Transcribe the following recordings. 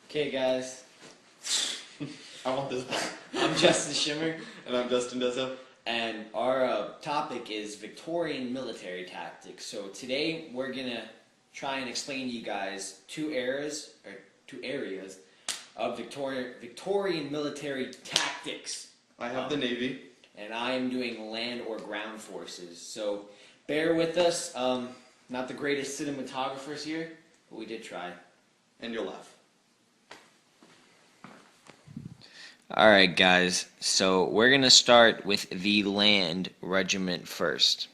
Okay, guys. I want this back. I'm Justin Schimmer, And I'm Justin Dezso. and our topic is Victorian military tactics. So today we're gonna try and explain to you guys two areas of Victorian military tactics. I have the Navy. And I am doing land or ground forces. So bear with us. Not the greatest cinematographers here, but we did try. And you'll laugh. Alright guys, so we're going to start with the land regiment first.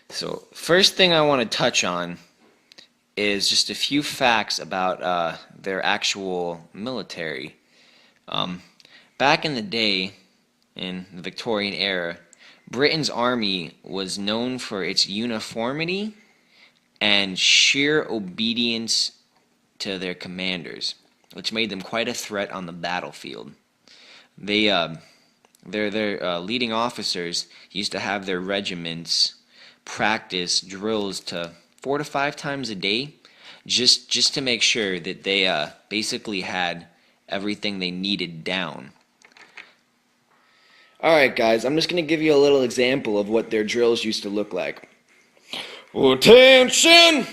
So first thing I want to touch on is just a few facts about their actual military. Back in the day, in the Victorian era, Britain's army was known for its uniformity and sheer obedience to their commanders, which made them quite a threat on the battlefield. Their leading officers used to have their regiments practice drills to 4 to 5 times a day, just to make sure that they basically had everything they needed down. Alright guys, I'm just going to give you a little example of what their drills used to look like. Attention!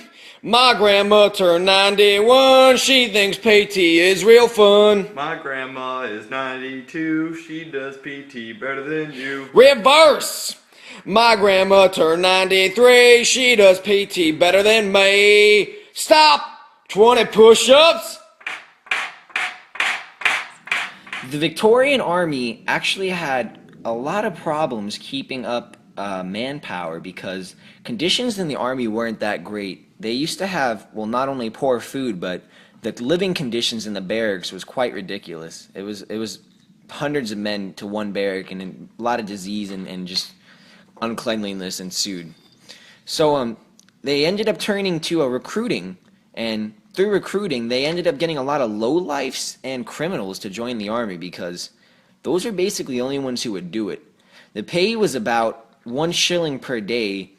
My grandma turned 91, she thinks PT is real fun. My grandma is 92, she does PT better than you. Reverse! My grandma turned 93, she does PT better than me. Stop! 20 push-ups! The Victorian Army actually had a lot of problems keeping up manpower because conditions in the army weren't that great. They used to have, well, not only poor food, but the living conditions in the barracks was quite ridiculous. It was hundreds of men to one barrack, and a lot of disease and just uncleanliness ensued. So they ended up turning to a recruiting, and through recruiting, they ended up getting a lot of lowlifes and criminals to join the army because those are basically the only ones who would do it. The pay was about 1 shilling per day,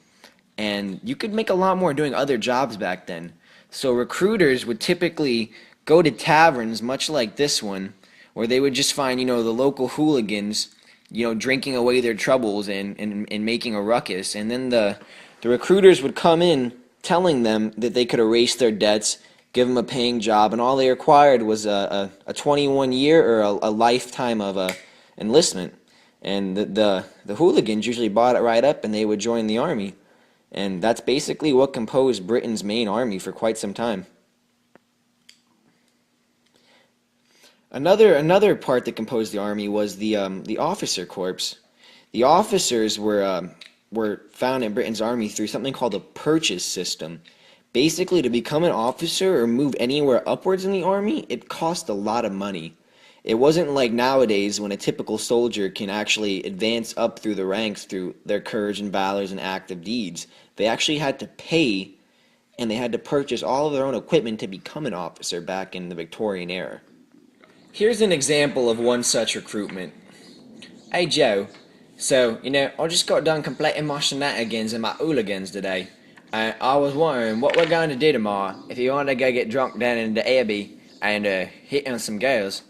and you could make a lot more doing other jobs back then. So recruiters would typically go to taverns, much like this one, where they would just find, the local hooligans, drinking away their troubles and making a ruckus. And then the recruiters would come in telling them that they could erase their debts, give them a paying job, and all they required was a 21-year or a lifetime of enlistment. And the hooligans usually bought it right up, and they would join the army. And that's basically what composed Britain's main army for quite some time. Another part that composed the army was the officer corps. The officers were found in Britain's army through something called a purchase system. Basically, to become an officer or move anywhere upwards in the army, it cost a lot of money. It wasn't like nowadays when a typical soldier can actually advance up through the ranks through their courage and valors and active deeds. They actually had to pay, and they had to purchase all of their own equipment to become an officer back in the Victorian era. Here's an example of one such recruitment. Hey Joe, so, I just got done completing my shenanigans and my hooligans today. I was wondering what we're going to do tomorrow if you want to go get drunk down in the Abbey and hit on some girls.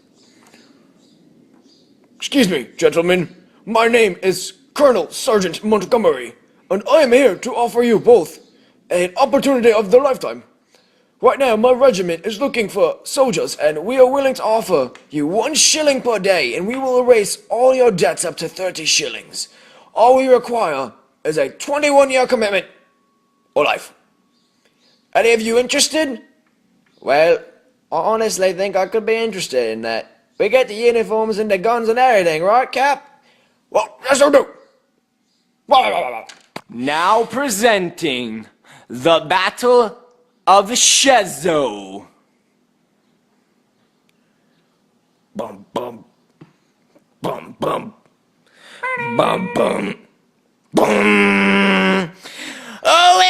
Excuse me, gentlemen. My name is Colonel Sergeant Montgomery, and I am here to offer you both an opportunity of the lifetime. Right now, my regiment is looking for soldiers, and we are willing to offer you 1 shilling per day, and we will erase all your debts up to 30 shillings. All we require is a 21-year commitment or life. Any of you interested? Well, I honestly think I could be interested in that. We get the uniforms and the guns and everything, right, Cap? Well, yes, I do. Now presenting the Battle of Dezso. Bum, bum. Bum, bum. Bum, bum. Bum. Oh,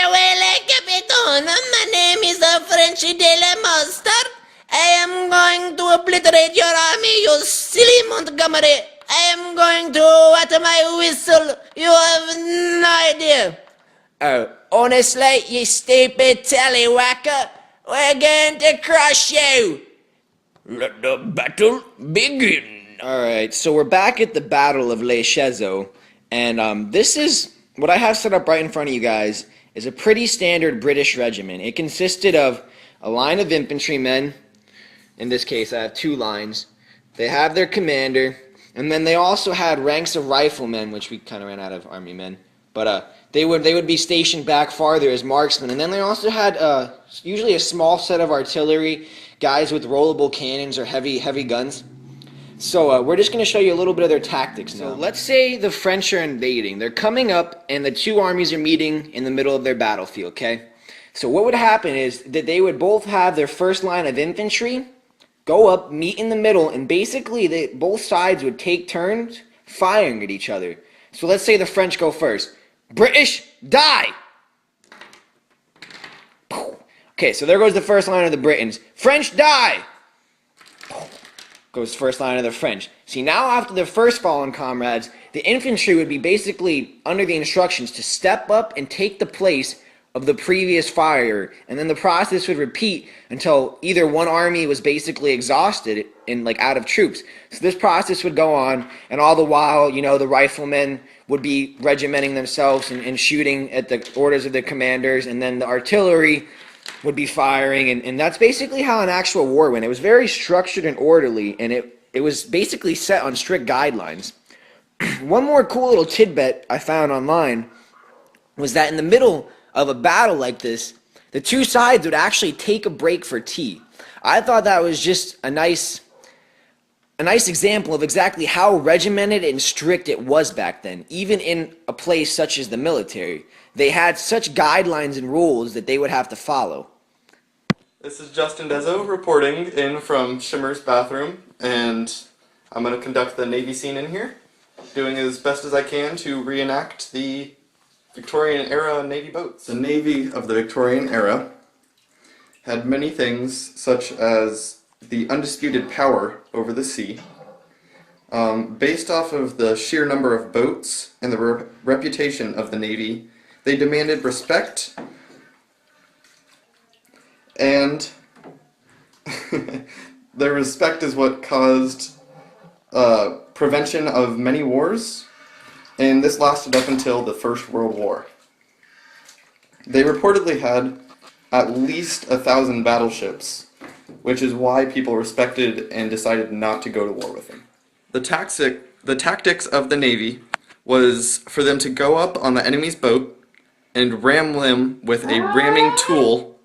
Capitan, my name is Frenchy de la Mustard. I am going to obliterate your army, you silly Montgomery. I am going to wet my whistle. You have no idea. Oh, honestly, you stupid tallywhacker, we're going to crush you. Let the battle begin. All right, so we're back at the Battle of Le Chezo, and this is what I have set up right in front of you guys is a pretty standard British regiment. It consisted of a line of infantrymen. In this case, I have two lines. They have their commander, and then they also had ranks of riflemen, which we kind of ran out of army men. But they would be stationed back farther as marksmen, and then they also had usually a small set of artillery, guys with rollable cannons or heavy guns. So we're just going to show you a little bit of their tactics now. So let's say the French are invading. They're coming up, and the two armies are meeting in the middle of their battlefield, okay? So what would happen is that they would both have their first line of infantry go up, meet in the middle, and basically both sides would take turns firing at each other. So let's say the French go first. British, die! Okay, so there goes the first line of the Britons. French, die! Goes first line of the French. See, now after the first fallen comrades, the infantry would be basically under the instructions to step up and take the place of the previous fire, and then the process would repeat until either one army was basically exhausted and out of troops. So this process would go on, and all the while, the riflemen would be regimenting themselves and shooting at the orders of the commanders, and then the artillery would be firing, and that's basically how an actual war went. It was very structured and orderly, and it was basically set on strict guidelines. One more cool little tidbit I found online was that in the middle of a battle like this, the two sides would actually take a break for tea. I thought that was just a nice example of exactly how regimented and strict it was back then, even in a place such as the military. They had such guidelines and rules that they would have to follow. This is Justin Dezso reporting in from Schimmer's bathroom, and I'm going to conduct the Navy scene in here, doing as best as I can to reenact the Victorian-era Navy boats. The Navy of the Victorian era had many things, such as the undisputed power over the sea. Based off of the sheer number of boats and the reputation of the Navy, they demanded respect, and their respect is what caused prevention of many wars, and this lasted up until the First World War. They reportedly had at least 1,000 battleships, which is why people respected and decided not to go to war with them. The tactics of the Navy was for them to go up on the enemy's boat and ram them with a ramming tool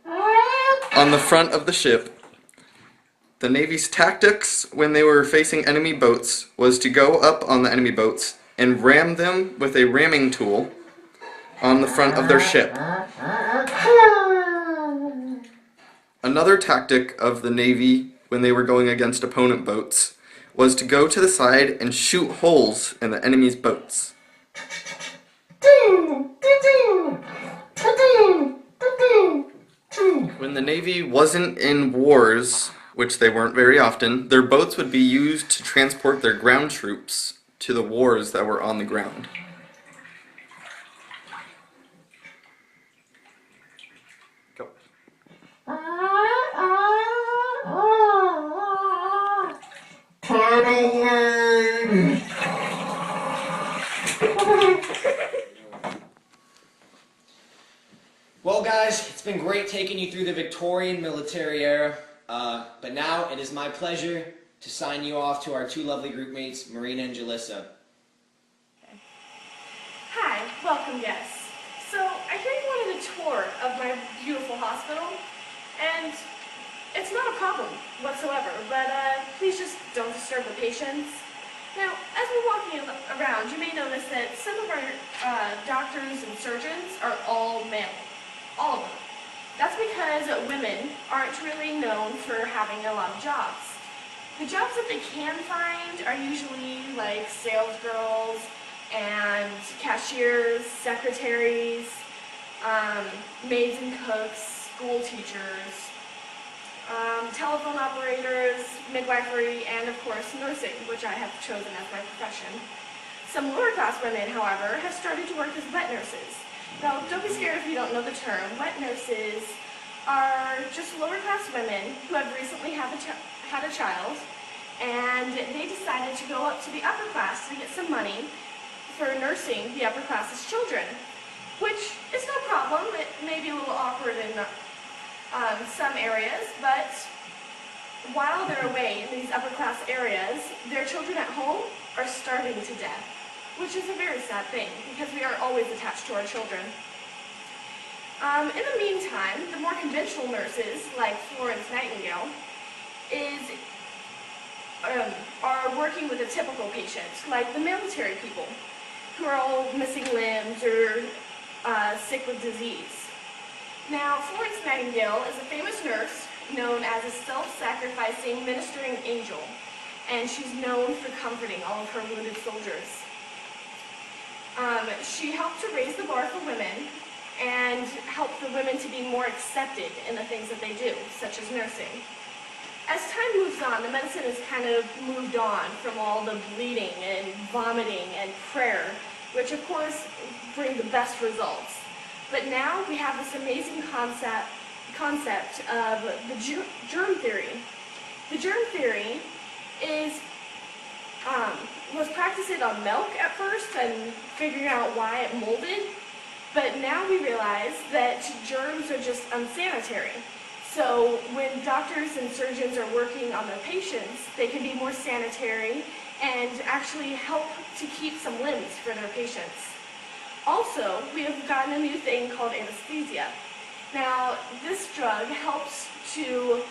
on the front of the ship. The Navy's tactics when they were facing enemy boats was to go up on the enemy boats and ram them with a ramming tool on the front of their ship. Another tactic of the Navy when they were going against opponent boats was to go to the side and shoot holes in the enemy's boats. When the Navy wasn't in wars, which they weren't very often, their boats would be used to transport their ground troops to the wars that were on the ground. Go. Well, guys, it's been great taking you through the Victorian military era, but now it is my pleasure to sign you off to our two lovely group mates, Marina and Jalissa. Hi, welcome guests. So, I hear you wanted a tour of my beautiful hospital, and it's not a problem whatsoever, but please just don't disturb the patients. Now, as we're walking around, you may notice that some of our doctors and surgeons are all male. All of them. That's because women aren't really known for having a lot of jobs. The jobs that they can find are usually like sales girls and cashiers, secretaries, maids and cooks, school teachers, telephone operators, midwifery, and of course nursing, which I have chosen as my profession. Some lower class women, however, have started to work as wet nurses. Now, don't be scared if you don't know the term. Wet nurses are just lower class women who have recently recently had a child, and they decided to go up to the upper class to get some money for nursing the upper class's children, which is no problem. It may be a little awkward in some areas, but while they're away in these upper class areas, their children at home are starving to death, which is a very sad thing because we are always attached to our children. In the meantime, the more conventional nurses, like Florence Nightingale, are working with a typical patient, like the military people, who are all missing limbs or sick with disease. Now, Florence Nightingale is a famous nurse known as a self-sacrificing ministering angel, and she's known for comforting all of her wounded soldiers. She helped to raise the bar for women and help the women to be more accepted in the things that they do, such as nursing. As time moves on, the medicine has kind of moved on from all the bleeding and vomiting and prayer, which of course bring the best results. But now we have this amazing concept of the germ theory. The germ theory was practiced on milk at first and figuring out why it molded, but now we realize that germs are just unsanitary. So when doctors and surgeons are working on their patients, they can be more sanitary and actually help to keep some limbs for their patients. Also, we have gotten a new thing called anesthesia. Now, this drug helps to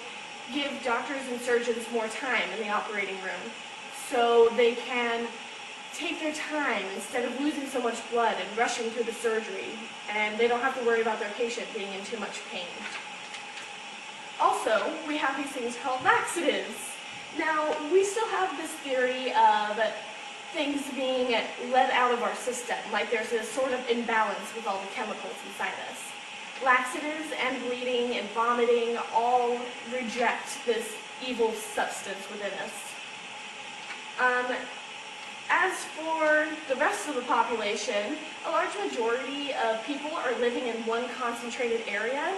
give doctors and surgeons more time in the operating room, so they can take their time instead of losing so much blood and rushing through the surgery, and they don't have to worry about their patient being in too much pain. Also, we have these things called laxatives. Now, we still have this theory of things being let out of our system, like there's a sort of imbalance with all the chemicals inside us. Laxatives and bleeding and vomiting all reject this evil substance within us. As for the rest of the population, a large majority of people are living in one concentrated area,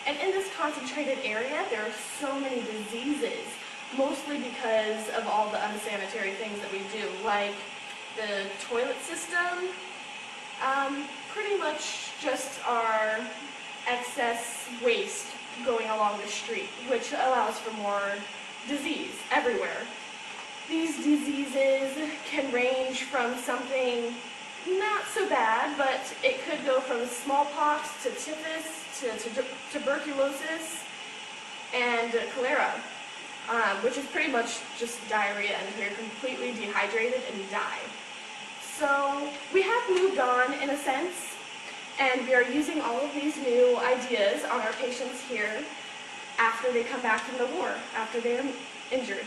and in this concentrated area there are so many diseases, mostly because of all the unsanitary things that we do, like the toilet system, pretty much just our excess waste going along the street, which allows for more disease everywhere. These diseases can range from something not so bad, but it could go from smallpox to typhus to tuberculosis and cholera, which is pretty much just diarrhea, and you're completely dehydrated and you die. So we have moved on in a sense, and we are using all of these new ideas on our patients here after they come back from the war, after they are injured.